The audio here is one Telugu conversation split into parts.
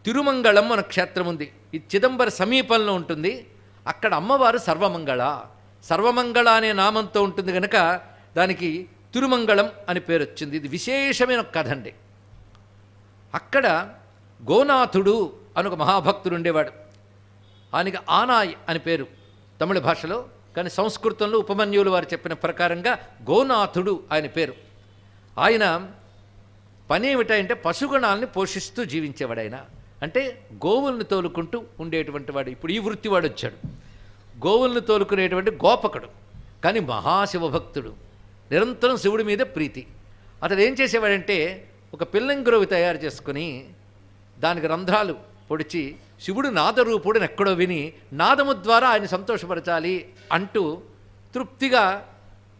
తిరుమంగళం అనే క్షేత్రం ఉంది. ఇది చిదంబర సమీపంలో ఉంటుంది. అక్కడ అమ్మవారు సర్వమంగళ. సర్వమంగళ అనే నామంతో ఉంటుంది కనుక దానికి తిరుమంగళం అని పేరు వచ్చింది. ఇది విశేషమైన కథ అండి. అక్కడ గోనాథుడు అని ఒక మహాభక్తుడు ఉండేవాడు. ఆయనకి ఆనాయ్ అని పేరు తమిళ భాషలో, కానీ సంస్కృతంలో ఉపమన్యులు వారు చెప్పిన ప్రకారంగా గోనాథుడు ఆయన పేరు. ఆయన పని ఏమిటంటే పశుగణాలని పోషిస్తూ జీవించేవాడు. ఆయన అంటే గోవుల్ని తోలుకుంటూ ఉండేటువంటి వాడు. ఇప్పుడు ఈ వృత్తి వాడు వచ్చాడు. గోవుల్ని తోలుకునేటువంటి గోపకుడు, కానీ మహాశివభక్తుడు, నిరంతరం శివుడి మీద ప్రీతి. అతడు ఏం చేసేవాడంటే ఒక పిల్లంగురవి తయారు చేసుకుని దానికి రంధ్రాలు పొడిచి శివుడు నాదరూపుడిని ఎక్కడో విని నాదము ద్వారా ఆయన సంతోషపరచాలి అంటూ తృప్తిగా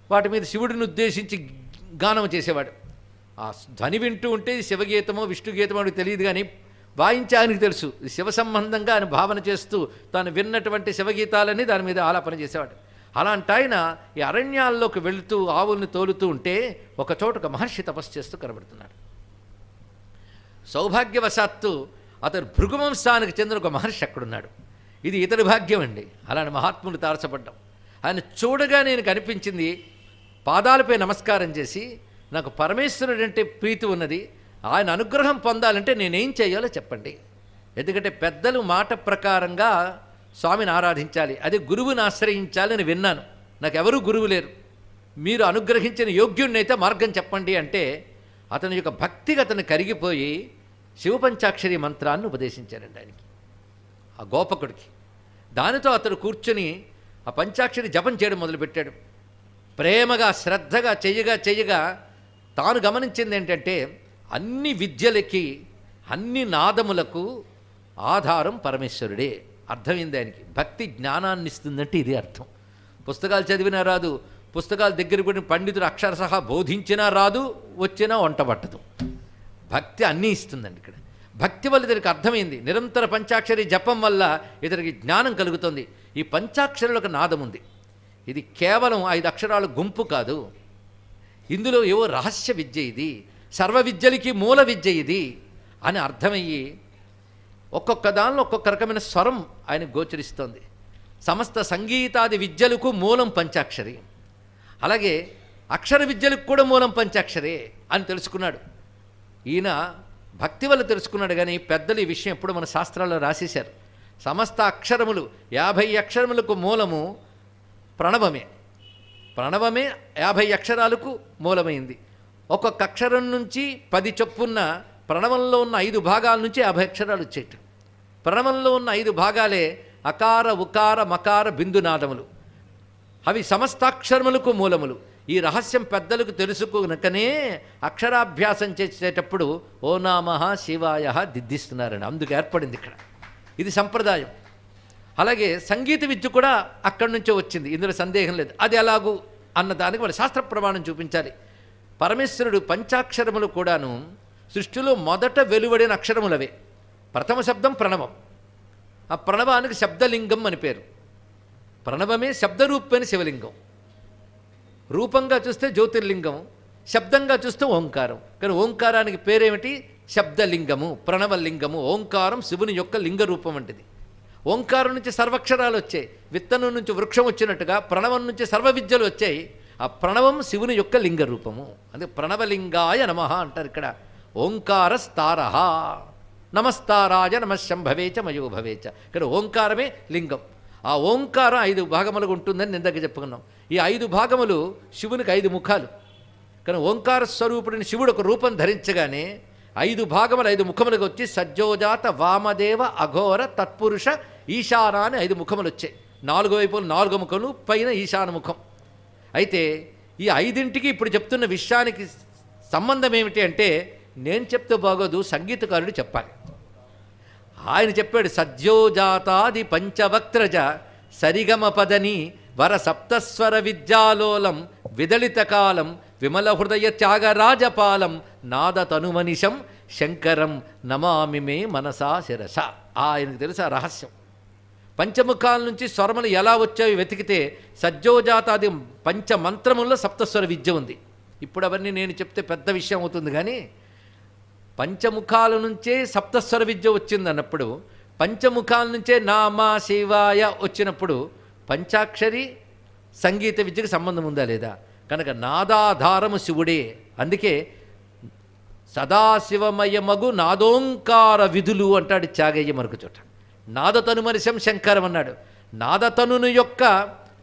వాటి మీద శివుడిని ఉద్దేశించి గానం చేసేవాడు. ఆ ధ్వని వింటూ ఉంటే శివగీతమో విష్ణుగీతమో అని తెలియదు, కానీ వాయించే ఆయనకు తెలుసు శివ సంబంధంగా ఆయన భావన చేస్తూ తాను విన్నటువంటి శివగీతాలని దాని మీద ఆలాపన చేసేవాడు. అలాంటి ఆయన ఈ అరణ్యాల్లోకి వెళుతూ ఆవుల్ని తోలుతూ ఉంటే ఒకచోట ఒక మహర్షి తపస్సు చేస్తూ కనబడుతున్నాడు. సౌభాగ్యవశాత్తు అతను భృగువంశానికి చెందిన ఒక మహర్షి అక్కడున్నాడు. ఇది ఇతడి భాగ్యం అండి. అలాంటి మహాత్ములు తారసపడ్డాం. ఆయన చూడగా నేను కనిపించింది, పాదాలపై నమస్కారం చేసి నాకు పరమేశ్వరుడు అంటే ప్రీతి ఉన్నది, ఆయన అనుగ్రహం పొందాలంటే నేనేం చేయాలో చెప్పండి. ఎందుకంటే పెద్దలు మాట ప్రకారంగా స్వామిని ఆరాధించాలి, అదే గురువుని ఆశ్రయించాలి అని విన్నాను. నాకెవరూ గురువు లేరు, మీరు అనుగ్రహించిన యోగ్యుణ్ణైతే మార్గం చెప్పండి అంటే అతని యొక్క భక్తికి అతను కరిగిపోయి శివపంచాక్షరి మంత్రాన్ని ఉపదేశించారండి ఆయనకి, ఆ గోపకుడికి. దానితో అతడు కూర్చొని ఆ పంచాక్షరి జపం చేయడం మొదలుపెట్టాడు. ప్రేమగా శ్రద్ధగా చెయ్యగా తాను గమనించింది ఏంటంటే అన్ని విద్యలకి అన్ని నాదములకు ఆధారం పరమేశ్వరుడే. అర్థమైంది ఆయనకి. భక్తి జ్ఞానాన్ని ఇస్తుందంటే ఇది అర్థం. పుస్తకాలు చదివినా రాదు, పుస్తకాల దగ్గర కూడా పండితుడు అక్షర సహా బోధించినా రాదు, వచ్చినా వంట పట్టదు. భక్తి అన్నీ ఇస్తుందండి. ఇక్కడ భక్తి వల్ల ఇతనికి అర్థమైంది. నిరంతర పంచాక్షరి జపం వల్ల ఇతనికి జ్ఞానం కలుగుతుంది. ఈ పంచాక్షరులకు నాదం ఉంది. ఇది కేవలం 5 అక్షరాల గుంపు కాదు, ఇందులో ఏవో రహస్య విద్య, ఇది సర్వ విద్యలకి మూల విద్య ఇది అని అర్థమయ్యి ఒక్కొక్క దానిలో ఒక్కొక్క రకమైన స్వరం ఆయన గోచరిస్తోంది. సమస్త సంగీతాది విద్యలకు మూలం పంచాక్షరి, అలాగే అక్షర విద్యలకు కూడా మూలం పంచాక్షరే అని తెలుసుకున్నాడు. ఈయన భక్తి వల్ల తెలుసుకున్నాడు, కానీ పెద్దలు ఈ విషయం ఎప్పుడు మన శాస్త్రాల్లో రాసేశారు. సమస్త అక్షరములు 50 అక్షరములకు మూలము ప్రణవమే. ప్రణవమే 50 అక్షరాలకు మూలమైంది. ఒక్కొక్క అక్షరం నుంచి 10 చొప్పున్న ప్రణవంలో ఉన్న 5 భాగాల నుంచి 50 అక్షరాలు వచ్చేట. ప్రణవంలో ఉన్న 5 భాగాలే అకార ఉకార మకార బిందునాదములు. అవి సమస్తాక్షరములకు మూలములు. ఈ రహస్యం పెద్దలకు తెలుసుకునకనే అక్షరాభ్యాసం చేసేటప్పుడు ఓ నామః శివాయ దిద్దిస్తున్నారని అందుకు ఏర్పడింది ఇక్కడ. ఇది సంప్రదాయం. అలాగే సంగీత విద్య కూడా అక్కడి నుంచే వచ్చింది, ఇందులో సందేహం లేదు. అది ఎలాగూ అన్నదానికి వాళ్ళ శాస్త్ర ప్రమాణం చూపించాలి. పరమేశ్వరుడు పంచాక్షరములు కూడాను సృష్టిలో మొదట వెలువడిన అక్షరములవే. ప్రథమ శబ్దం ప్రణవం. ఆ ప్రణవానికి శబ్దలింగం అని పేరు. ప్రణవమే శబ్దరూపమైన శివలింగం. రూపంగా చూస్తే జ్యోతిర్లింగం, శబ్దంగా చూస్తే ఓంకారం. కానీ ఓంకారానికి పేరేమిటి? శబ్దలింగము, ప్రణవలింగము. ఓంకారం శివుని యొక్క లింగ రూపం వంటిది. ఓంకారం నుంచి సర్వక్షరాలు వచ్చాయి. విత్తనం నుంచి వృక్షం వచ్చినట్టుగా ప్రణవం నుంచి సర్వ విద్యలు వచ్చాయి. ఆ ప్రణవం శివుని యొక్క లింగ రూపము. అందుకే ప్రణవలింగాయ నమః అంటారు ఇక్కడ. ఓంకారస్తారః నమస్తారాయ నమశంభవేచ మయోభవేచ. ఇక్కడ ఓంకారమే లింగం. ఆ ఓంకారం 5 భాగములుగా ఉంటుందని నిందకి చెప్పుకున్నాం. ఈ 5 భాగములు శివునికి 5 ముఖాలు. కానీ ఓంకార స్వరూపుడిని శివుడు ఒక రూపం ధరించగానే 5 భాగములు 5 ముఖములుగా వచ్చి సజ్జోజాత వామదేవ అఘోర తత్పురుష ఈశాన అని 5 ముఖములు వచ్చాయి. 4 వైపులు 4 ముఖములు, పైన ఈశాన ముఖం. అయితే ఈ 5ంటికి ఇప్పుడు చెప్తున్న విషయానికి సంబంధం ఏమిటి అంటే నేను చెప్తే బాగోదు, సంగీతకారుడు చెప్పాలి. ఆయన చెప్పాడు సజ్జోజాతాది పంచవక్త్రజ సరిగమ పదని వర సప్తస్వర విద్యాలోలం విదళిత కాలం విమల హృదయ త్యాగరాజపాలం నాద తనుమనిషం శంకరం నమామి మే మనసా శిరస. ఆయనకు తెలుసా రహస్యం. పంచముఖాల నుంచి స్వరములు ఎలా వచ్చాయో వెతికితే సజ్జోజాతాది పంచమంత్రముల్లో సప్తస్వర విద్య ఉంది. ఇప్పుడు అవన్నీ నేను చెప్తే పెద్ద విషయం అవుతుంది, కానీ పంచముఖాల నుంచే సప్తస్వర విద్య వచ్చిందన్నప్పుడు, పంచముఖాల నుంచే నామ శివాయ వచ్చినప్పుడు పంచాక్షరి సంగీత విద్యకు సంబంధం ఉందా లేదా? కనుక నాదాధారము శివుడే. అందుకే సదాశివమయమగు నాదోంకార విధులు అంటాడు త్యాగయ్య మరొక చోట. నాదతనుమరిశం శంకరం అన్నాడు. నాదతనుని యొక్క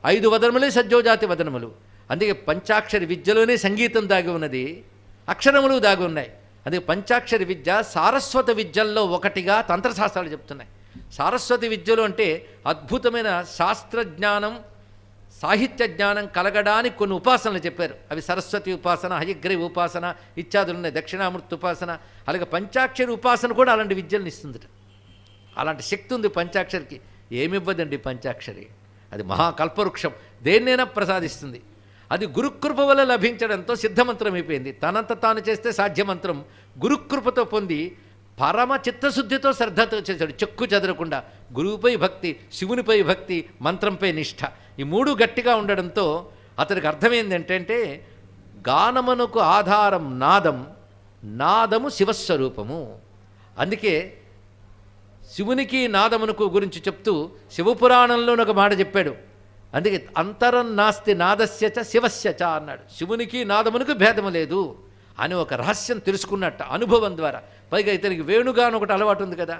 5 వదనములే సజ్జోజాతి వదనములు. అందుకే పంచాక్షరి విద్యలోనే సంగీతం దాగి ఉన్నది, అక్షరములు దాగి ఉన్నాయి. అందుకే పంచాక్షరి విద్య సారస్వత విద్యల్లో ఒకటిగా తంత్రశాస్త్రాలు చెప్తున్నాయి. సారస్వతి విద్యలో అంటే అద్భుతమైన శాస్త్రజ్ఞానం, సాహిత్య జ్ఞానం కలగడానికి కొన్ని ఉపాసనలు చెప్పారు. అవి సరస్వతి ఉపాసన, హయగ్రీవ ఉపాసన ఇత్యాదులు ఉన్నాయి, దక్షిణామూర్తి ఉపాసన. అలాగే పంచాక్షరి ఉపాసన కూడా అలాంటి విద్యలను ఇస్తుంది. అలాంటి శక్తి ఉంది పంచాక్షరికి. ఏమివ్వదండి పంచాక్షరి, అది మహాకల్పవృక్షం, దేన్నైనా ప్రసాదిస్తుంది. అది గురుకృప వల్ల లభించడంతో సిద్ధమంత్రం అయిపోయింది. తనంత తాను చేస్తే సాధ్యమంత్రం గురుకృపతో పొంది పరమ చిత్తశుద్ధితో శ్రద్ధతో చేశాడు, చెక్కు చెదరకుండా. గురువుపై భక్తి, శివునిపై భక్తి, మంత్రంపై నిష్ఠ, ఈ 3 గట్టిగా ఉండడంతో అతనికి అర్థమైంది గానమునకు ఆధారం నాదం, నాదము శివస్వరూపము. అందుకే శివునికి నాదమునకు గురించి చెప్తూ శివపురాణంలో ఒక మాట చెప్పాడు. అందుకే అంతరం నాస్తి నాదస్యచ శివస్యచ అన్నాడు. శివునికి నాదమునకు భేదము లేదు అని ఒక రహస్యం తెలుసుకున్నట్ట అనుభవం ద్వారా. పైగా ఇతనికి వేణుగానం ఒకటి అలవాటు ఉంది కదా,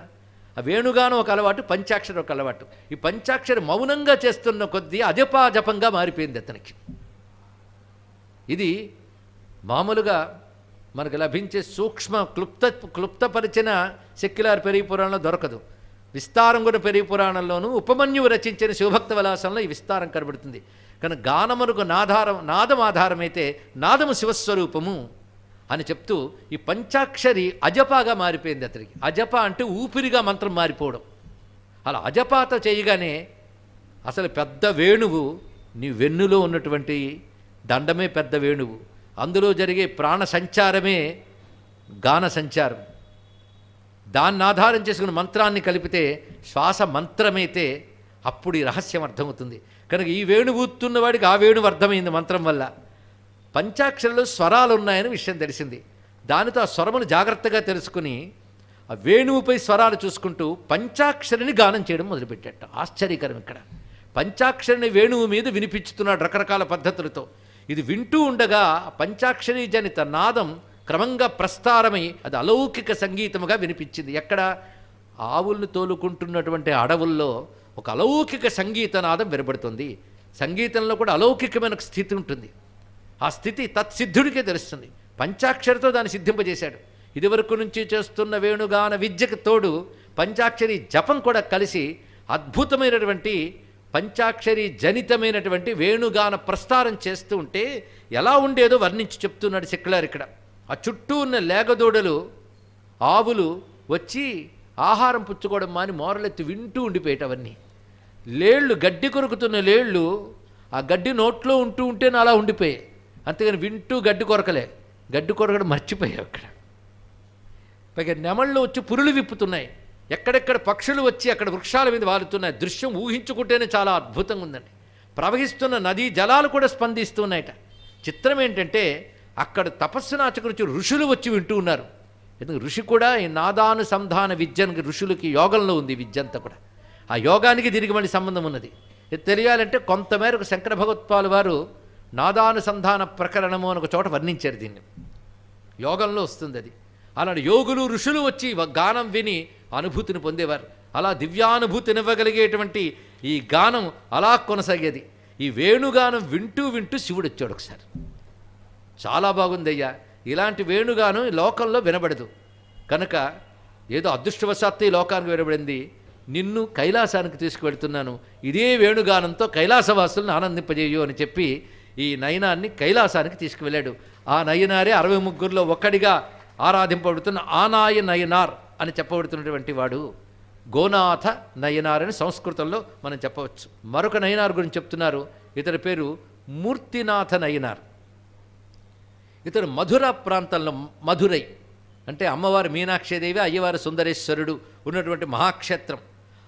ఆ వేణుగానం ఒక అలవాటు, పంచాక్షరి ఒక అలవాటు. ఈ పంచాక్షరి మౌనంగా చేస్తున్న కొద్దీ అజపాజపంగా మారిపోయింది అతనికి. ఇది మామూలుగా మనకు లభించే సూక్ష్మ క్లుప్తపరిచిన సెక్యులర్ పెరిగి పురాణంలో దొరకదు. విస్తారం కూడా పెరిగి పురాణంలోనూ ఉపమన్యువు రచించిన శివభక్త విలాసంలో ఈ విస్తారం కనబడుతుంది. కానీ గానమునకు నాదం ఆధారమైతే నాదము శివస్వరూపము అని చెప్తూ ఈ పంచాక్షరి అజపాగా మారిపోయింది అతనికి. అజప అంటే ఊపిరిగా మంత్రం మారిపోవడం. అలా అజపాత చేయగానే అసలు పెద్ద వేణువు నీ వెన్నులో ఉన్నటువంటి దండమే పెద్ద వేణువు, అందులో జరిగే ప్రాణ సంచారమే గాన సంచారం. దాన్ని ఆధారం చేసుకుని మంత్రాన్ని కలిపితే శ్వాస మంత్రమైతే అప్పుడు ఈ రహస్యం అర్థమవుతుంది. కనుక ఈ వేణువు ఊతున్నవాడికి ఆ వేణువు అర్థమైంది మంత్రం వల్ల. పంచాక్షరిలో స్వరాలు ఉన్నాయని విషయం తెలిసింది. దానితో ఆ స్వరమును జాగ్రత్తగా తెలుసుకుని ఆ వేణువుపై స్వరాలు చూసుకుంటూ పంచాక్షరిని గానం చేయడం మొదలుపెట్టాట. ఆశ్చర్యకరం. ఇక్కడ పంచాక్షరిని వేణువు మీద వినిపించుతున్నాడు రకరకాల పద్ధతులతో. ఇది వింటూ ఉండగా పంచాక్షరి జనిత నాదం క్రమంగా ప్రస్తారమై అది అలౌకిక సంగీతముగా వినిపించింది. ఎక్కడ? ఆవులను తోలుకుంటున్నటువంటి అడవుల్లో ఒక అలౌకిక సంగీతనాదం వినబడుతుంది. సంగీతంలో కూడా అలౌకికమైన స్థితి ఉంటుంది. ఆ స్థితి తత్సిద్ధుడికే తెలుస్తుంది. పంచాక్షరితో దాన్ని సిద్ధింపజేశాడు. ఇదివరకు నుంచి చేస్తున్న వేణుగాన విద్యకు తోడు పంచాక్షరి జపం కూడా కలిసి అద్భుతమైనటువంటి పంచాక్షరి జనితమైనటువంటి వేణుగాన ప్రస్తారం చేస్తూ ఉంటే ఎలా ఉండేదో వర్ణించి చెప్తున్నాడు సెక్యులర్ ఇక్కడ. ఆ చుట్టూ ఉన్న లేగదూడలు, ఆవులు వచ్చి ఆహారం పుచ్చుకోవడం మాని మోరలెత్తి వింటూ ఉండిపోయేటవన్నీ. లేళ్ళు, గడ్డి కొరుకుతున్న లేళ్ళు ఆ గడ్డి నోట్లో ఉంటేనే అలా ఉండిపోయాయి. అంతేగాని వింటూ గడ్డి కొరకలే, గడ్డి కొరకడం మర్చిపోయావు అక్కడ. పైగా నెమళ్ళు వచ్చి పురులు విప్పుతున్నాయి. ఎక్కడెక్కడ పక్షులు వచ్చి అక్కడ వృక్షాల మీద వాలుతున్నాయి. దృశ్యం ఊహించుకుంటేనే చాలా అద్భుతంగా ఉందండి. ప్రవహిస్తున్న నదీ జలాలు కూడా స్పందిస్తున్నాయట. చిత్రం ఏంటంటే అక్కడ తపస్సునాచకు నుంచి ఋషులు వచ్చి వింటూ ఉన్నారు. ఎందుకంటే ఋషి కూడా ఈ నాదానుసంధాన విద్యకి, ఋషులకి యోగంలో ఉంది విద్య అంతా కూడా. ఆ యోగానికి దీనికి మళ్ళీ సంబంధం ఉన్నది. ఇది తెలియాలంటే కొంతమేరకు శంకర భగవత్పాలు వారు నాదానుసంధాన ప్రకరణము అని ఒక చోట వర్ణించారు దీన్ని. యోగంలో వస్తుంది అది. అలాంటి యోగులు, ఋషులు వచ్చి గానం విని అనుభూతిని పొందేవారు. అలా దివ్యానుభూతినివ్వగలిగేటువంటి ఈ గానం అలా కొనసాగేది. ఈ వేణుగానం వింటూ వింటూ శివుడు వచ్చాడు ఒకసారి. చాలా బాగుందయ్యా, ఇలాంటి వేణుగానం ఈ లోకంలో వినబడదు. కనుక ఏదో అదృష్టవశాత్తు ఈ లోకానికి వినబడింది. నిన్ను కైలాసానికి తీసుకువెళ్తున్నాను, ఇదే వేణుగానంతో కైలాసవాసులను ఆనందింపజేయు అని చెప్పి ఈ నయనాన్ని కైలాసానికి తీసుకువెళ్ళాడు. ఆ నయనారే 63లో ఒక్కడిగా ఆరాధింపబడుతున్న ఆనాయ నయనార్ అని చెప్పబడుతున్నటువంటి వాడు గోనాథ నయనార్ అని సంస్కృతంలో మనం చెప్పవచ్చు. మరొక నయనార్ గురించి చెప్తున్నారు. ఇతని పేరు మూర్తినాథ నయనార్. ఇతను మధుర ప్రాంతంలో, మధురై అంటే అమ్మవారు మీనాక్షిదేవి, అయ్యవారు సుందరేశ్వరుడు ఉన్నటువంటి మహాక్షేత్రం.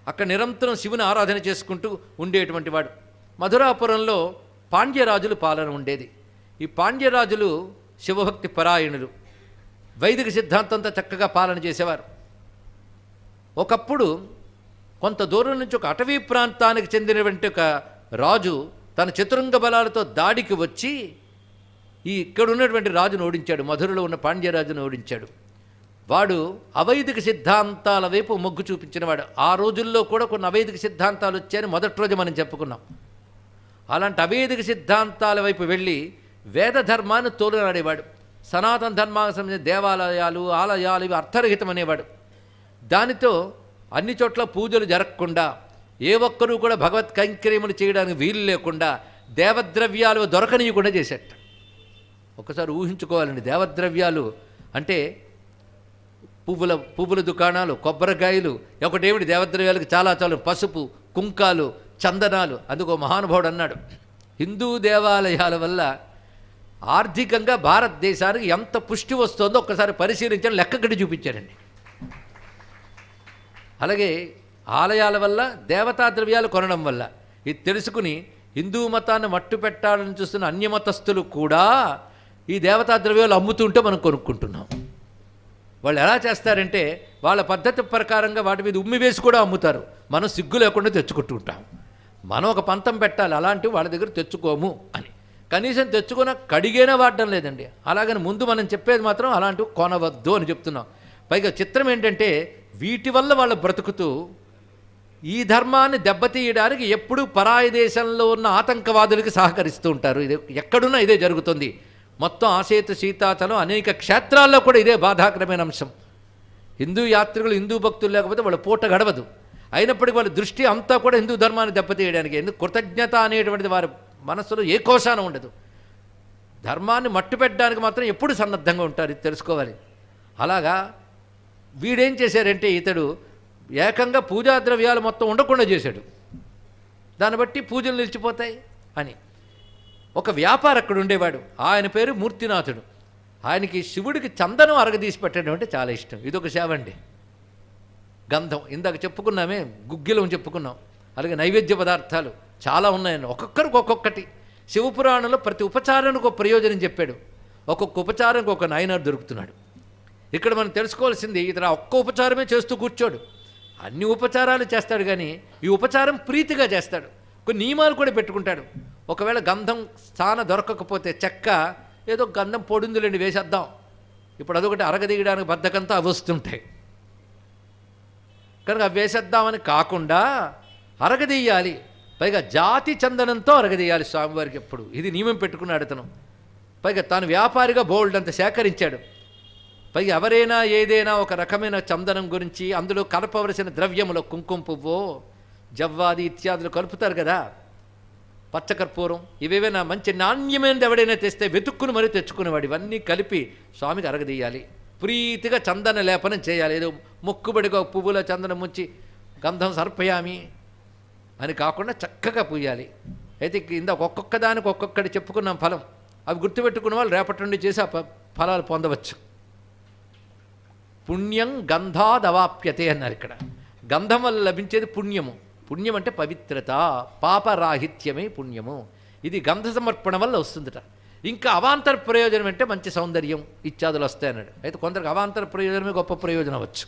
అక్కడ నిరంతరం శివుని ఆరాధన చేసుకుంటూ ఉండేటువంటి వాడు. మధురాపురంలో పాండ్యరాజులు పాలన ఉండేది. ఈ పాండ్యరాజులు శివభక్తి పరాయణులు. వైదిక సిద్ధాంతంతో చక్కగా పాలన చేసేవారు. ఒకప్పుడు కొంత దూరం నుంచి ఒక అటవీ ప్రాంతానికి చెందినటువంటి ఒక రాజు తన చతురంగ బలాలతో దాడికి వచ్చి ఇక్కడ ఉన్నటువంటి రాజును ఓడించాడు. మధురలో ఉన్న పాండ్యరాజును ఓడించాడు. వాడు అవైదిక సిద్ధాంతాల వైపు మొగ్గు చూపించినవాడు. ఆ రోజుల్లో కూడా కొన్ని అవైదిక సిద్ధాంతాలు వచ్చాయని మొదటి రోజు మనం చెప్పుకున్నాం. అలాంటి అవైదిక సిద్ధాంతాల వైపు వెళ్ళి వేద ధర్మాన్ని తోలునాడేవాడు. సనాతన ధర్మానికి సంబంధించిన దేవాలయాలు, ఆలయాలు ఇవి అర్థరహితం అనేవాడు. దానితో అన్ని చోట్ల పూజలు జరగకుండా, ఏ ఒక్కరూ కూడా భగవత్ కైంకర్యములు చేయడానికి వీలు లేకుండా, దేవద్రవ్యాలు దొరకనీయకుండా చేసేట. ఒకసారి ఊహించుకోవాలండి. దేవద్రవ్యాలు అంటే పువ్వుల దుకాణాలు, కొబ్బరికాయలు, ఒకటేమిటి దేవద్రవ్యాలకు చాలా పసుపు, కుంకాలు, చందనాలు. అందుకో మహానుభావుడు అన్నాడు, హిందూ దేవాలయాల వల్ల ఆర్థికంగా భారతదేశానికి ఎంత పుష్టి వస్తుందో ఒక్కసారి పరిశీలించని లెక్కగట్టి చూపించారండి. అలాగే ఆలయాల వల్ల, దేవతా ద్రవ్యాలు కొనడం వల్ల ఇది తెలుసుకుని హిందూ మతాన్ని మట్టు పెట్టాలని చూస్తున్న అన్యమతస్థులు కూడా ఈ దేవతా ద్రవ్యాలు అమ్ముతుంటే మనం కొనుక్కుంటున్నాం. వాళ్ళు ఎలా చేస్తారంటే వాళ్ళ పద్ధతి ప్రకారంగా వాటి మీద ఉమ్మి వేసి కూడా అమ్ముతారు. మనం సిగ్గు లేకుండా తెచ్చుకుంటూ ఉంటాం. మనం ఒక పంతం పెట్టాలి, అలాంటివి వాళ్ళ దగ్గర తెచ్చుకోము అని. కనీసం తెచ్చుకున్న కడిగైనా వాడడం లేదండి. అలాగని ముందు మనం చెప్పేది మాత్రం అలాంటివి కొనవద్దు అని చెప్తున్నాం. పైగా చిత్రం ఏంటంటే వీటి వల్ల వాళ్ళు బ్రతుకుతూ ఈ ధర్మాన్ని దెబ్బతీయడానికి ఎప్పుడూ పరాయి దేశంలో ఉన్న ఆతంకవాదులకి సహకరిస్తూ ఉంటారు. ఇది ఎక్కడున్నా ఇదే జరుగుతుంది. మొత్తం ఆసేతు సీతాచలం అనేక క్షేత్రాల్లో కూడా ఇదే బాధాకరమైన అంశం. హిందూ యాత్రికులు, హిందూ భక్తులు లేకపోతే వాళ్ళ పూట గడవదు. అయినప్పటికీ వాళ్ళ దృష్టి అంతా కూడా హిందూ ధర్మాన్ని దెబ్బతీయడానికి. ఎందుకు కృతజ్ఞత అనేటువంటిది వారి మనస్సులో ఏ కోశాన ఉండదు. ధర్మాన్ని మట్టు పెట్టడానికి మాత్రం ఎప్పుడు సన్నద్ధంగా ఉంటారు, ఇది తెలుసుకోవాలి. అలాగా వీడేం చేశారంటే ఇతడు ఏకంగా పూజా ద్రవ్యాలు మొత్తం ఉండకుండా చేశాడు. దాన్ని బట్టి పూజలు నిలిచిపోతాయి అని. ఒక వ్యాపారకుడు ఉండేవాడు, ఆయన పేరు మూర్తినాథుడు. ఆయనకి శివుడికి చందనం అరగదీసి పెట్టడం అంటే చాలా ఇష్టం. ఇదొక సేవ అండి. గంధం ఇందాక చెప్పుకున్నామే, గుగ్గిలం చెప్పుకున్నాం. అలాగే నైవేద్య పదార్థాలు చాలా ఉన్నాయండి, ఒక్కొక్కరికి ఒక్కొక్కటి. శివపురాణంలో ప్రతి ఉపచారానికి ఒక ప్రయోజనం చెప్పాడు. ఒక్కొక్క ఉపచారానికి ఒక నాయనారు దొరుకుతున్నాడు. ఇక్కడ మనం తెలుసుకోవాల్సింది, ఇతర ఒక్క ఉపచారమే చేస్తూ కూర్చోడు, అన్ని ఉపచారాలు చేస్తాడు. కానీ ఈ ఉపచారం ప్రీతిగా చేస్తాడు. కొన్ని నియమాలు కూడా పెట్టుకుంటాడు. ఒకవేళ గంధం స్థాన దొరకకపోతే చెక్క ఏదో గంధం పొడిందులేండి వేసేద్దాం, ఇప్పుడు అదొకటి అరగదీయడానికి బద్ధకంతో అవి వస్తుంటాయి కనుక అవి వేసేద్దామని కాకుండా అరగదీయాలి. పైగా జాతి చందనంతో అరగదీయాలి స్వామివారికి ఎప్పుడు. ఇది నియమం పెట్టుకున్నాడు అతను. పైగా తాను వ్యాపారిగా బోల్డ్ అంత సేకరించాడు. పైగా ఎవరైనా ఏదైనా ఒక రకమైన చందనం గురించి అందులో కలపవలసిన ద్రవ్యములో కుంకుమ పువ్వు, జవ్వాది ఇత్యాదులు కలుపుతారు కదా, పచ్చకర్పూరం, ఇవేవైనా మంచి నాణ్యమైనది ఎవడైనా తెస్తే వెతుక్కుని మరీ తెచ్చుకునేవాడు. ఇవన్నీ కలిపి స్వామికి అరగదీయాలి. ప్రీతిగా చందన లేపనం చేయాలి. ఏదో మొక్కుబడిగా పువ్వుల చందనం ముంచి గంధం సర్పయామి అని కాకుండా చక్కగా పూయాలి. అయితే ఇందాక ఒక్కొక్క దానికి ఒక్కొక్కటి చెప్పుకున్నాం ఫలం. అవి గుర్తుపెట్టుకున్న వాళ్ళు రేపటి నుండి చేసి ఆ ఫలాలు పొందవచ్చు. పుణ్యం గంధాదవాప్యతే అన్నారు ఇక్కడ. గంధం వల్ల లభించేది పుణ్యము. పుణ్యం అంటే పవిత్రత, పాపరాహిత్యమే పుణ్యము. ఇది గంధ సమర్పణ వల్ల వస్తుందట. ఇంకా అవాంతర ప్రయోజనం అంటే మంచి సౌందర్యం ఇత్యాదులు వస్తాయన్నాడు. అయితే కొందరికి అవాంతర ప్రయోజనమే గొప్ప ప్రయోజనం అవ్వచ్చు,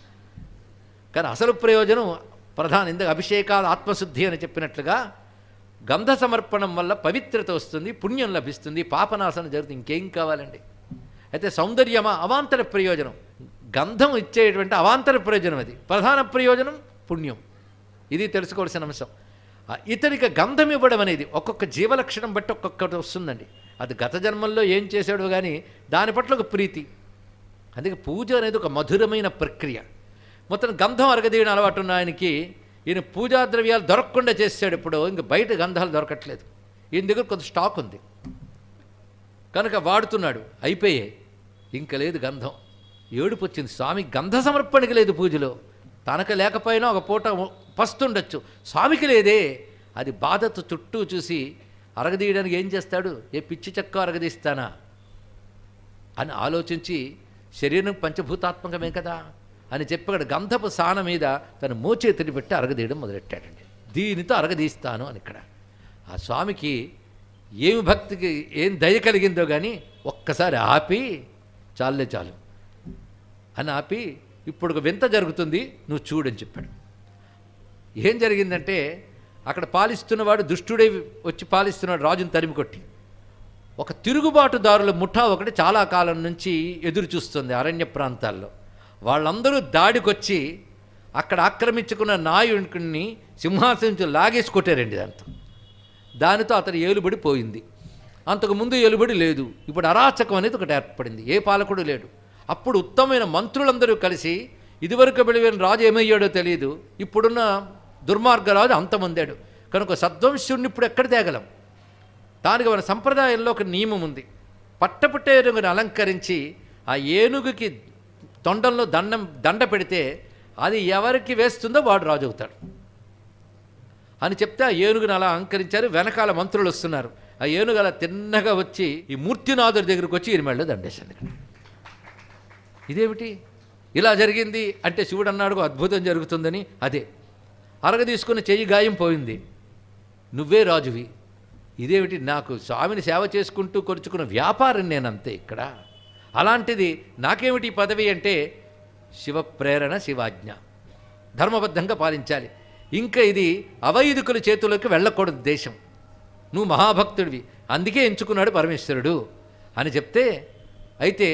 కానీ అసలు ప్రయోజనం ప్రధాన. ఇందుకు అభిషేకాలు ఆత్మశుద్ధి అని చెప్పినట్లుగా గంధ సమర్పణం వల్ల పవిత్రత వస్తుంది, పుణ్యం లభిస్తుంది, పాపనాశనం జరుగుతుంది. ఇంకేం కావాలండి? అయితే సౌందర్యమా అవాంతర ప్రయోజనం, గంధం ఇచ్చేటువంటి అవాంతర ప్రయోజనం, అది ప్రధాన ప్రయోజనం పుణ్యం. ఇది తెలుసుకోవాల్సిన అంశం. ఇతనికి గంధం ఇవ్వడం అనేది ఒక్కొక్క జీవలక్షణం బట్టి ఒక్కొక్కటి వస్తుందండి. అది గత జన్మల్లో ఏం చేశాడు కానీ దాని పట్ల ఒక ప్రీతి. అందుకే పూజ అనేది ఒక మధురమైన ప్రక్రియ. మొత్తం గంధం అరగదీయడం అలవాటు ఉన్న ఆయనకి ఈయన పూజా ద్రవ్యాలు దొరకకుండా చేసాడు. ఇప్పుడు ఇంక బయట గంధాలు దొరకట్లేదు. ఈయన దగ్గర కొంత స్టాక్ ఉంది కనుక వాడుతున్నాడు. అయిపోయాయి, ఇంక లేదు గంధం. ఏడుపు వచ్చింది స్వామికి. గంధ సమర్పణకి లేదు పూజలో. తనకు లేకపోయినా ఒక పూట పస్తుండొచ్చు, స్వామికి లేదే. అది బాధతో చుట్టూ చూసి అరగదీయడానికి ఏం చేస్తాడు? ఏ పిచ్చి చెక్క అరగదీస్తానా అని ఆలోచించి, శరీరం పంచభూతాత్మకమే కదా అని చెప్పాడు. గంధపు సాన మీద తన మోచేతిని పెట్టి అరగదీయడం మొదలెట్టాడండి. దీనితో అరగదీస్తాను అని ఇక్కడ. ఆ స్వామికి ఏమి భక్తికి ఏం దయ కలిగిందో కానీ ఒక్కసారి ఆపి చాలే చాలు, అని ఆపి ఇప్పుడు ఒక వింత జరుగుతుంది, నువ్వు చూడని చెప్పాడు. ఏం జరిగిందంటే అక్కడ పాలిస్తున్నవాడు దుష్టుడే వచ్చి పాలిస్తున్నాడు రాజుని తరిమి కొట్టి. ఒక తిరుగుబాటుదారుల ముఠా ఒకటి చాలా కాలం నుంచి ఎదురు చూస్తుంది అరణ్య ప్రాంతాల్లో. వాళ్ళందరూ దాడికొచ్చి అక్కడ ఆక్రమించుకున్న నాయకుడిని సింహాసనం నుంచి లాగేసి కొట్టారండి. దానితో అతను ఏలుబడి పోయింది. అంతకుముందు ఏలుబడి లేదు. ఇప్పుడు అరాచకం అనేది ఒకటి ఏర్పడింది. ఏ పాలకుడు లేడు. అప్పుడు ఉత్తమమైన మంత్రులందరూ కలిసి ఇదివరకు బలివైన రాజు ఏమయ్యాడో తెలియదు, ఇప్పుడున్న దుర్మార్గరాజు అంతమొందాడు కనుక సద్వంశుడిని ఇప్పుడు ఎక్కడ తేగలం. దానికి మన సంప్రదాయంలో ఒక నియమం ఉంది. పట్టపుట్ట ఏనుగుని అలంకరించి ఆ ఏనుగుకి తొండంలో దండ పెడితే అది ఎవరికి వేస్తుందో వాడు రాజు అవుతాడు అని చెప్తే ఆ ఏనుగుని అలా అలంకరించారు. వెనకాల మంత్రులు వస్తున్నారు. ఆ ఏనుగు అలా తిన్నగా వచ్చి ఈ మూర్తినాథుడి దగ్గరికి వచ్చి ఈయన మెడలో దండేశాడు. ఇదేమిటి ఇలా జరిగింది అంటే శివుడు అన్నాడు అద్భుతం జరుగుతుందని. అదే అరగ తీసుకుని చెయ్యి గాయం పోయింది, నువ్వే రాజువి. ఇదేమిటి, నాకు స్వామిని సేవ చేసుకుంటూ కొరుచుకున్న వ్యాపారం నేనంతే ఇక్కడ. అలాంటిది నాకేమిటి పదవి అంటే శివ ప్రేరణ శివాజ్ఞ, ధర్మబద్ధంగా పాలించాలి. ఇంకా ఇది అవైదికుల చేతుల్లోకి వెళ్ళకూడదు దేశం. నువ్వు మహాభక్తుడివి, అందుకే ఎంచుకున్నాడు పరమేశ్వరుడు అని చెప్తే, అయితే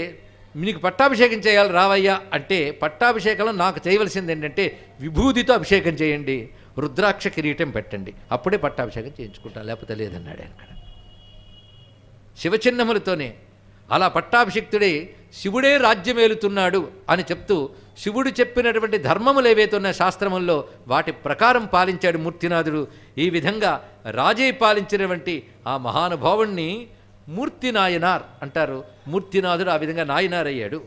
నీకు పట్టాభిషేకం చేయాలి రావయ్యా అంటే పట్టాభిషేకంలో నాకు చేయవలసింది ఏంటంటే విభూతితో అభిషేకం చేయండి, రుద్రాక్ష కిరీటం పెట్టండి, అప్పుడే పట్టాభిషేకం చేయించుకుంటా, లేకపోతే లేదన్నాడు ఆయన. శివచిహ్నములతోనే అలా పట్టాభిషిక్తుడే శివుడే రాజ్యమేలుతున్నాడు అని చెప్తూ శివుడు చెప్పినటువంటి ధర్మములు ఏవైతే ఉన్న శాస్త్రముల్లో వాటి ప్రకారం పాలించాడు మూర్తినాథుడు. ఈ విధంగా రాజే పాలించినటువంటి ఆ మహానుభావుణ్ణి మూర్తి నాయనార్ అంటారు. మూర్తినాథుడు ఆ విధంగా నాయనార్ అయ్యాడు.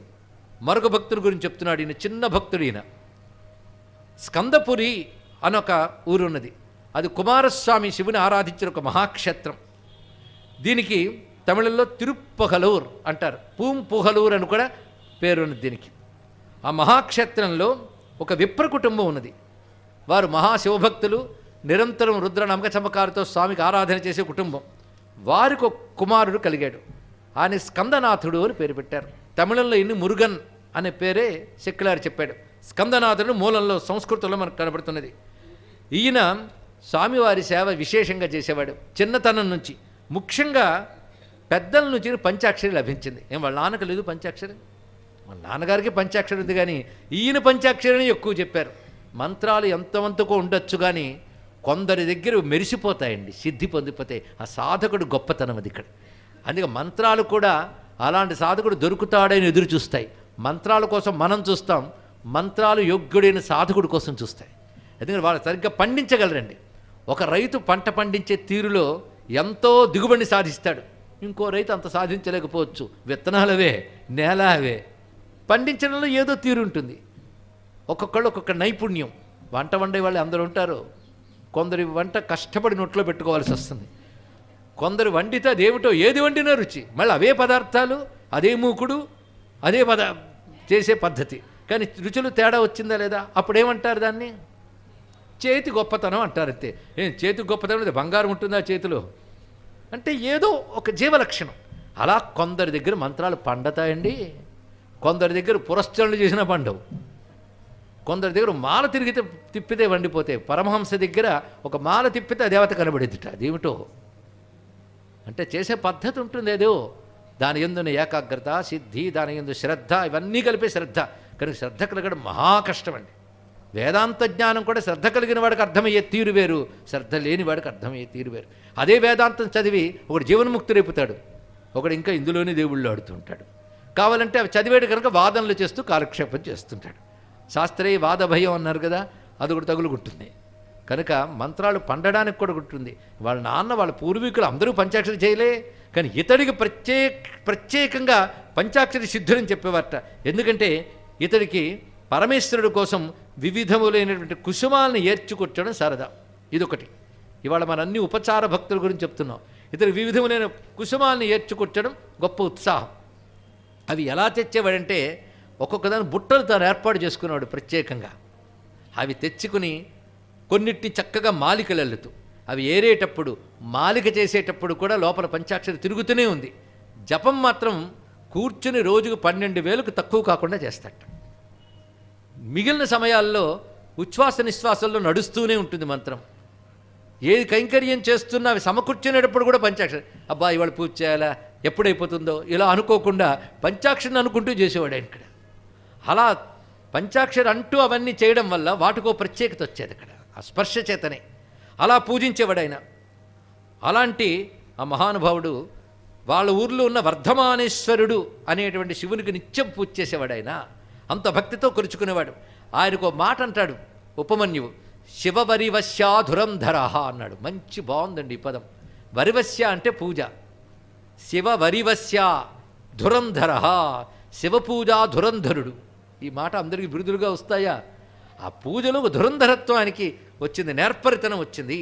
మరొక భక్తుడి గురించి చెప్తున్నాడు. ఈయన చిన్న భక్తుడు. ఈయన స్కందపురి అనొక ఊరున్నది. అది కుమారస్వామి శివుని ఆరాధించిన ఒక మహాక్షేత్రం. దీనికి తమిళంలో తిరుప్పగలూర్ అంటారు, పూంపుగలూర్ అని కూడా పేరున్నది దీనికి. ఆ మహాక్షేత్రంలో ఒక విప్ర కుటుంబం ఉన్నది. వారు మహాశివభక్తులు, నిరంతరం రుద్రనమక చమకారుతో స్వామికి ఆరాధన చేసే కుటుంబం. వారికి ఒక కుమారుడు కలిగాడు. ఆయన స్కందనాథుడు అని పేరు పెట్టారు. తమిళంలో ఇన్ని మురుగన్ అనే పేరే సెక్యులర్ చెప్పాడు. స్కందనాథుడు మూలంలో సంస్కృతంలో మనకు కనబడుతున్నది. ఈయన స్వామివారి సేవ విశేషంగా చేసేవాడు చిన్నతనం నుంచి. ముఖ్యంగా పెద్దల నుంచి పంచాక్షరి లభించింది. ఏం వాళ్ళ నాన్నకు లేదు పంచాక్షరి? వాళ్ళ నాన్నగారికి పంచాక్షరి ఉంది, కానీ ఈయన పంచాక్షరిని ఎక్కువ చెప్పారు. మంత్రాలు ఎంతవంతకో ఉండొచ్చు, కానీ కొందరి దగ్గర మెరిసిపోతాయండి, సిద్ధి పొందిపోతాయి. ఆ సాధకుడు గొప్పతనం అది ఇక్కడ. అందుకే మంత్రాలు కూడా అలాంటి సాధకుడు దొరుకుతాడని ఎదురు చూస్తాయి. మంత్రాల కోసం మనం చూస్తాం, మంత్రాలు యోగ్యుడైన సాధకుడి కోసం చూస్తాయి. ఎందుకంటే వాళ్ళు సరిగ్గా పండించగలరండి. ఒక రైతు పంట పండించే తీరులో ఎంతో దిగుబడిని సాధిస్తాడు. ఇంకో రైతు అంత సాధించలేకపోవచ్చు. విత్తనాలవే, నేల అవే, పండించడంలో ఏదో తీరు ఉంటుంది. ఒక్కొక్కళ్ళు ఒక్కొక్క నైపుణ్యం. వంట వండే వాళ్ళు అందరూ ఉంటారు. కొందరి వంట కష్టపడి నోట్లో పెట్టుకోవాల్సి వస్తుంది. కొందరు వండితే అదేమిటో, ఏది వండినా రుచి, మళ్ళీ అవే పదార్థాలు, అదే మూకుడు, అదే చేసే పద్ధతి, కానీ రుచులు తేడా వచ్చిందా లేదా? అప్పుడేమంటారు దాన్ని? చేతి గొప్పతనం అంటారు. అంతే. చేతి గొప్పతనం లేదు, బంగారం ఉంటుందా చేతిలో అంటే ఏదో ఒక జీవలక్షణం. అలా కొందరి దగ్గర మంత్రాలు పండతాయండి, కొందరి దగ్గర పురస్చరణలు చేసిన పండవు, కొందరి దగ్గర మాల తిప్పితే వండిపోతే. పరమహంస దగ్గర ఒక మాల తిప్పితే దేవత కనబడిద్దిట. అదేమిటో అంటే చేసే పద్ధతి ఉంటుంది. ఏదో దాని యందున ఏకాగ్రత, సిద్ధి, దాని యందు శ్రద్ధ, ఇవన్నీ కలిపే శ్రద్ధ. కనుక శ్రద్ధ కలగడం మహా కష్టమండి. వేదాంత జ్ఞానం కూడా శ్రద్ధ కలిగిన వాడికి అర్థమయ్యే తీరు వేరు, శ్రద్ధ లేని వాడికి అర్థమయ్యే తీరు వేరు. అదే వేదాంతం చదివి ఒకడు జీవన్ముక్తి రేపుతాడు, ఒకడు ఇంకా ఇందులోనే దేవుళ్ళు ఆడుతూ ఉంటాడు. కావాలంటే అవి చదివేడు కనుక వాదనలు చేస్తూ కాలక్షేపం చేస్తుంటాడు. శాస్త్రీయ వాద భయం అన్నారు కదా, అది కూడా తగులుకుంటుంది. కనుక మంత్రాలు పండడానికి కూడా ఉంటుంది. వాళ్ళ నాన్న, వాళ్ళ పూర్వీకులు అందరూ పంచాక్షరి చేయలే, కానీ ఇతడికి ప్రత్యేకంగా పంచాక్షరి సిద్ధులని చెప్పేవారట. ఎందుకంటే ఇతడికి పరమేశ్వరుడు కోసం వివిధములైనటువంటి కుసుమాలను ఏర్చుకొచ్చడం సరదా. ఇదొకటి. ఇవాళ మన అన్ని ఉపచార భక్తుల గురించి చెప్తున్నాం. ఇతడు వివిధములైన కుసుమాలను ఏర్చుకొచ్చడం గొప్ప ఉత్సాహం. అవి ఎలా తెచ్చేవాడంటే ఒక్కొక్కదాని బుట్టలు తాను ఏర్పాటు చేసుకునేవాడు ప్రత్యేకంగా. అవి తెచ్చుకుని కొన్నిటిని చక్కగా మాలికలు అల్లుతూ, అవి ఏరేటప్పుడు, మాలిక చేసేటప్పుడు కూడా లోపల పంచాక్షరి తిరుగుతూనే ఉంది. జపం మాత్రం కూర్చుని రోజుకు 12,000కు తక్కువ కాకుండా చేస్తాట. మిగిలిన సమయాల్లో ఉచ్ఛ్వాస నిశ్వాసంలో నడుస్తూనే ఉంటుంది మంత్రం. ఏది కైంకర్యం చేస్తున్నా అవి సమకూర్చునేటప్పుడు కూడా పంచాక్షరి, అబ్బా ఇవాళ పూజ చేయాలా, ఎప్పుడైపోతుందో ఇలా అనుకోకుండా పంచాక్షరిని అనుకుంటూ చేసేవాడు ఆయన ఇక్కడ. అలా పంచాక్షరి అంటూ అవన్నీ చేయడం వల్ల వాటికో ప్రత్యేకత వచ్చేది అక్కడ, ఆ స్పర్శ చేతనే అలా పూజించేవాడు ఆయన. అలాంటి ఆ మహానుభావుడు వాళ్ళ ఊర్లో ఉన్న వర్ధమానేశ్వరుడు అనేటువంటి శివునికి నిత్యం పూజ చేసేవాడు ఆయన. అంత భక్తితో కొలుచుకునేవాడు. ఆయనకు మాట అంటాడు ఉపమన్యువు, శివవరివశ్యా ధురంధర అన్నాడు. మంచి బాగుందండి ఈ పదం. వరివశ్య అంటే పూజ, శివవరివశ్య ధురంధర, శివపూజా ధురంధరుడు. ఈ మాట అందరికీ బిరుదులుగా వస్తాయా? ఆ పూజలో ధురంధరత్వం ఆయనకి వచ్చింది, నేర్పరితనం వచ్చింది.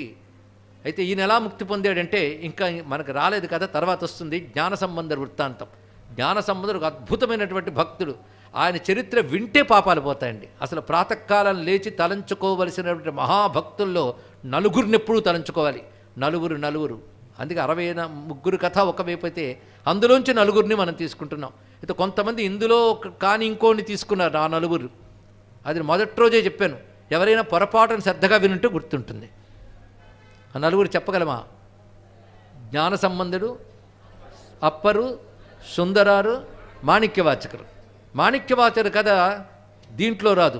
అయితే ఈయన ఎలా ముక్తి పొందాడంటే ఇంకా మనకు రాలేదు కదా, తర్వాత వస్తుంది జ్ఞాన సంబంధ వృత్తాంతం. జ్ఞాన సంబంధుడు ఒక అద్భుతమైనటువంటి భక్తుడు. ఆయన చరిత్ర వింటే పాపాలు పోతాయండి. అసలు ప్రాతకాలం లేచి తలంచుకోవలసినటువంటి మహాభక్తుల్లో నలుగురిని ఎప్పుడూ తలంచుకోవాలి. నలుగురు అందుకే 63 కథ ఒకవైపు అయితే అందులోంచి నలుగురిని మనం తీసుకుంటున్నాం. అయితే కొంతమంది ఇందులో కానీ ఇంకోని తీసుకున్నారు ఆ నలుగురు. అది మొదటి రోజే చెప్పాను, ఎవరైనా పొరపాటును శ్రద్ధగా వినుంటే గుర్తుంటుంది. ఆ నలుగురు చెప్పగలమా? జ్ఞాన సంబంధుడు, అప్పరు, సుందరారు, మాణిక్యవాచకులు. మాణిక్యవాచకుడు కథ దీంట్లో రాదు,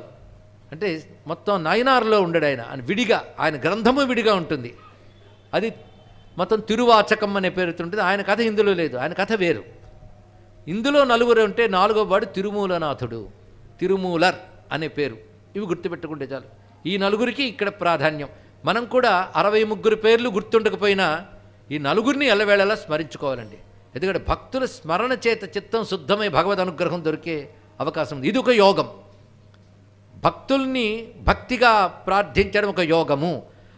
అంటే మొత్తం నయనార్లో ఉండడు ఆయన. ఆయన విడిగా, ఆయన గ్రంథము విడిగా ఉంటుంది. అది మొత్తం తిరువాచకం అనే పేరుతో ఉంటుంది. ఆయన కథ ఇందులో లేదు, ఆయన కథ వేరు. ఇందులో నలుగురు ఉంటే నాలుగో వాడు తిరుమూలనాథుడు, తిరుమూలర్ అనే పేరు. ఇవి గుర్తుపెట్టుకుంటే చాలు. ఈ నలుగురికి ఇక్కడ ప్రాధాన్యం. మనం కూడా 63 పేర్లు గుర్తుండకపోయినా ఈ నలుగురిని ఎల్లవేళలా స్మరించుకోవాలండి. ఎందుకంటే భక్తుల స్మరణ చేత చిత్తం శుద్ధమై భగవద్ అనుగ్రహం దొరికే అవకాశం ఉంది. ఇది ఒక యోగం. భక్తుల్ని భక్తిగా ప్రార్థించడం ఒక యోగము.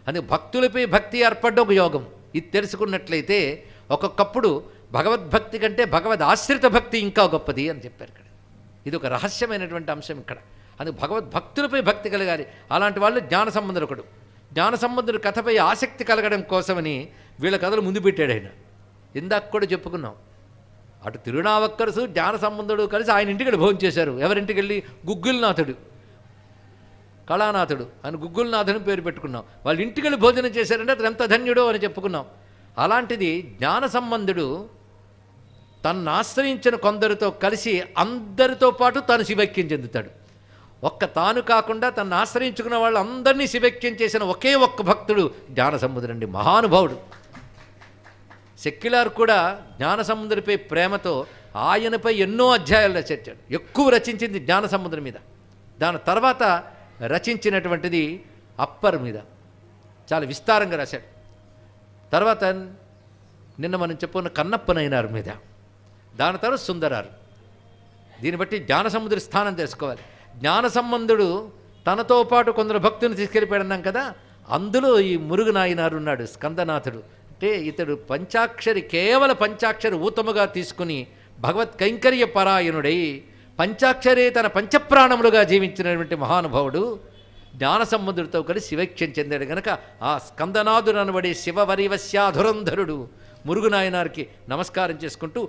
అందుకే భక్తులపై భక్తి ఏర్పడ్డ ఒక యోగం. ఇది తెలుసుకున్నట్లయితే ఒక్కొక్కప్పుడు భగవద్భక్తి కంటే భగవద్ ఆశ్రిత భక్తి ఇంకా గొప్పది అని చెప్పారు ఇక్కడ. ఇది ఒక రహస్యమైనటువంటి అంశం ఇక్కడ. అందుకు భగవద్భక్తులపై భక్తి కలగాలి. అలాంటి వాళ్ళు జ్ఞాన సంబంధుడు ఒకడు. జ్ఞాన సంబంధుడు కథపై ఆసక్తి కలగడం కోసమని వీళ్ళ కథలు ముందు పెట్టాడు ఆయన. ఇందాక కూడా చెప్పుకున్నాం, అటు తిరునావక్కరసు జ్ఞాన సంబంధుడు కలిసి ఆయన ఇంటికి భోజనం చేశారు. ఎవరింటికి వెళ్ళి? గుగ్గుల్నాథుడు, కళానాథుడు అని గుగ్గుల్నాథుని పేరు పెట్టుకున్నాం. వాళ్ళ ఇంటికి వెళ్ళి భోజనం చేశారంటే అతను ఎంత ధన్యుడో అని చెప్పుకున్నాం. అలాంటిది జ్ఞాన సంబంధుడు తన్ను ఆశ్రయించిన కొందరితో కలిసి అందరితో పాటు తాను శివైక్యం చెందుతాడు. ఒక్క తాను కాకుండా తను ఆశ్రయించుకున్న వాళ్ళు అందరినీ శివైక్యం చేసిన ఒకే ఒక్క భక్తుడు జ్ఞాన సంబంధుడండి, మహానుభావుడు. సెక్యులార్ కూడా జ్ఞాన సంబంధుడిపై ప్రేమతో ఆయనపై ఎన్నో అధ్యాయాలు రచించాడు. ఎక్కువ రచించింది జ్ఞాన సంబంధుడి మీద. దాని తర్వాత రచించినటువంటిది అప్పర్ మీద చాలా విస్తారంగా రాశాడు. తర్వాత నిన్న మనం చెప్పుకున్న కన్నప్పనైనారు మీద, దాని తర్వాత సుందరారు. దీన్ని బట్టి జ్ఞాన సంబంధుడి స్థానం తెలుసుకోవాలి. జ్ఞాన సంబంధుడు తనతో పాటు కొందరు భక్తుని తీసుకెళ్ళిపోయాడన్నాం కదా, అందులో ఈ మురుగునాయనారు ఉన్నాడు, స్కందనాథుడు. అంటే ఇతడు పంచాక్షరి, కేవల పంచాక్షరి ఊతముగా తీసుకుని భగవత్ కైంకర్య పరాయణుడై పంచాక్షరే తన పంచప్రాణములుగా జీవించినటువంటి మహానుభావుడు జ్ఞాన సంబంధుడితో కలిసి శివైక్యం చెందాడు. గనక ఆ స్కందనాథుడు అనబడే శివవరివశ్యాధురంధరుడు మురుగునాయనారికి నమస్కారం చేసుకుంటూ